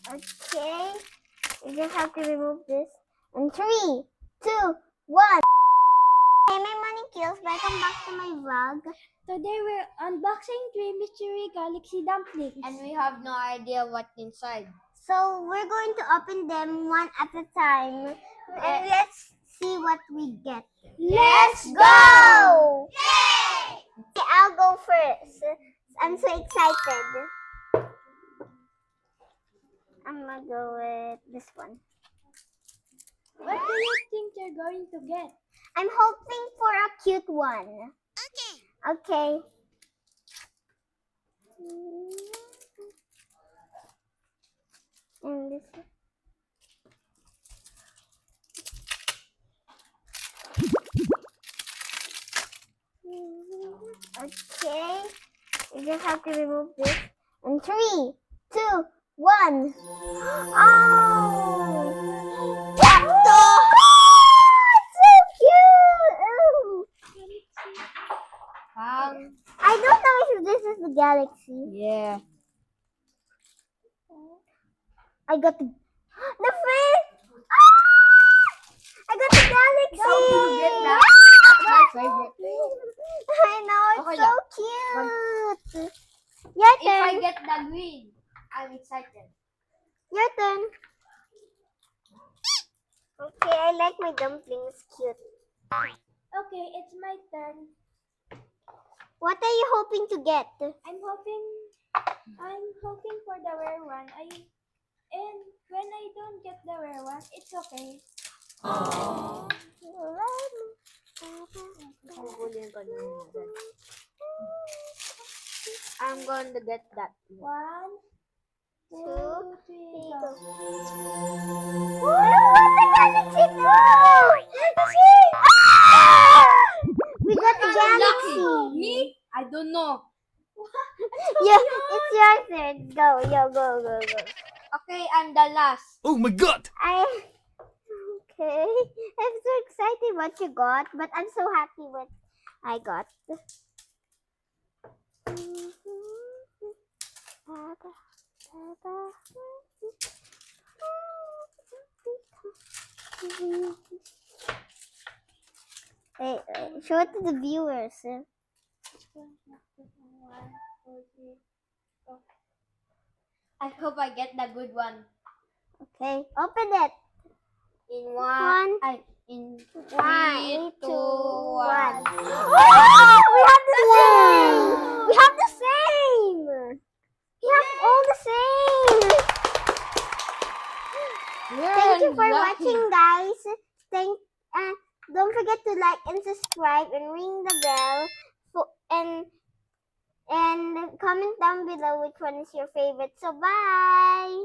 Okay. You just have to remove this. And 3, 2, 1. Hey, my money kills. Welcome back to my vlog. Today we're unboxing 3 Mystery Galaxy dumplings. And we have no idea what's inside. So we're going to open them one at a time. And let's see what we get. Let's Go! Yay! Okay, I'll go first. I'm so excited. I'm gonna go with this one. What do you think you're going to get? I'm hoping for a cute one. Okay. And this. Okay. You just have to remove this. And 3, 2, 1. Oh! What the? So cute! Ooh. I don't know if this is the galaxy. Yeah. I got the fish! Ah! I got the galaxy! How did you get that? That's my favorite. I know, it's Okay so lang. cute. Your If I turn. get the green, I'm excited. Your turn. Okay, I like my dumplings cute. Okay, it's my turn. What are you hoping to get? I'm hoping for the rare one. And when I don't get the rare one, it's okay. I'm going to get that. 1, 2, 3, go. Oh, the galaxy too! We got the galaxy. Me? I don't know. Yeah, it's your turn. Go. Okay, I'm the last. Oh my god! Okay. I'm so excited what you got, but I'm so happy what I got. Hey, show it to the viewers. I hope I get the good one. Okay, open it. In One. In 3, 2, 1. 1. Oh, we have the same. We have the same. We have all the same. Thank you for watching, guys. Don't forget to like and subscribe and ring the bell and comment down below which one is your favorite. So bye.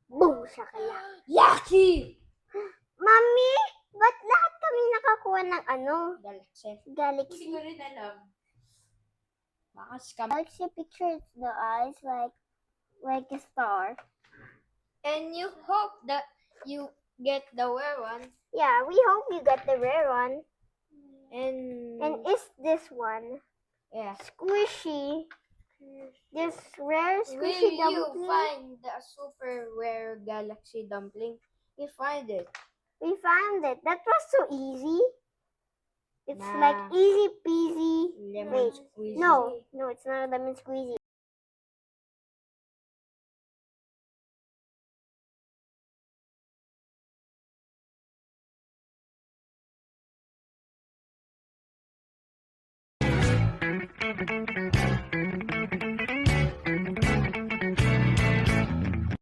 Boom, shakalak. Yucky! Mami, ba't lahat kami nakakuha ng Galaxy. galaxy? Hindi ko rin alam. Baka scam. Galaxy pictures the eyes like a star. And you hope that you get the rare one. Yeah, we hope you get the rare one. And And is this one yeah. squishy? This rare Will squishy you dumpling. find the super rare galaxy dumpling? We find it. We found it. That was so easy. It's Nah. like easy peasy. Lemon Wait, squeezy. no, it's not a lemon squeezy.